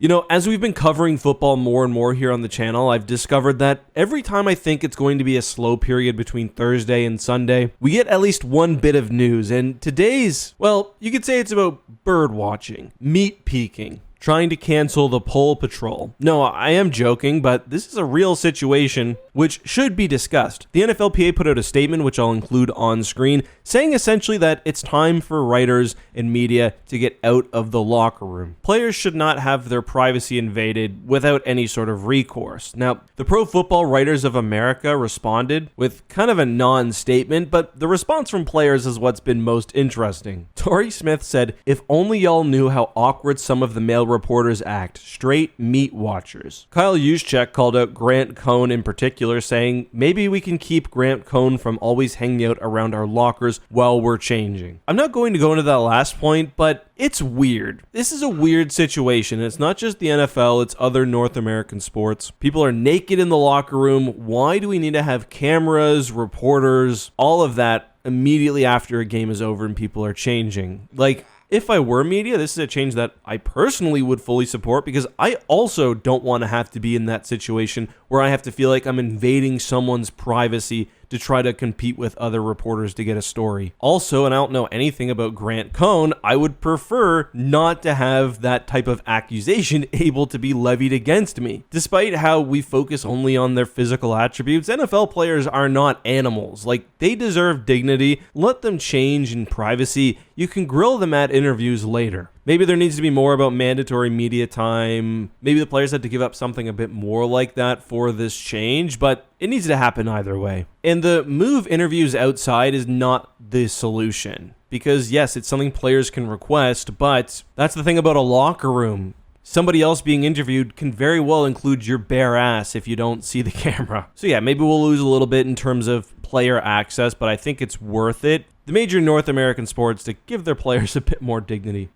You know, as we've been covering football more and more here on the channel, I've discovered that every time I think it's going to be a slow period between Thursday and Sunday, we get at least one bit of news. And today's, well, you could say it's about bird watching, meat peeking, trying to cancel the Pole Patrol. No, I am joking, but this is a real situation which should be discussed. The NFLPA put out a statement, which I'll include on screen, saying essentially that it's time for writers and media to get out of the locker room. Players should not have their privacy invaded without any sort of recourse. Now, the Pro Football Writers of America responded with kind of a non-statement, but the response from players is what's been most interesting. Torrey Smith said, "If only y'all knew how awkward some of the male reporters act, straight meat watchers." Kyle Juszczyk called out Grant Cohn in particular, saying, "Maybe we can keep Grant Cohn from always hanging out around our lockers while we're changing." I'm not going to go into that last point, but it's weird. This is a weird situation. It's not just the NFL, it's other North American sports. People are naked in the locker room. Why do we need to have cameras, reporters, all of that immediately after a game is over and people are changing? Like, if I were media, this is a change that I personally would fully support, because I also don't want to have to be in that situation where I have to feel like I'm invading someone's privacy to try to compete with other reporters to get a story. Also, and I don't know anything about Grant Cohn, I would prefer not to have that type of accusation able to be levied against me. Despite how we focus only on their physical attributes, NFL players are not animals. Like, they deserve dignity. Let them change in privacy. You can grill them at interviews later. Maybe there needs to be more about mandatory media time. Maybe the players had to give up something a bit more like that for this change, but it needs to happen either way. And the move interviews outside is not the solution, because yes, it's something players can request, but that's the thing about a locker room. Somebody else being interviewed can very well include your bare ass if you don't see the camera. So yeah, maybe we'll lose a little bit in terms of player access, but I think it's worth it. The major North American sports to give their players a bit more dignity.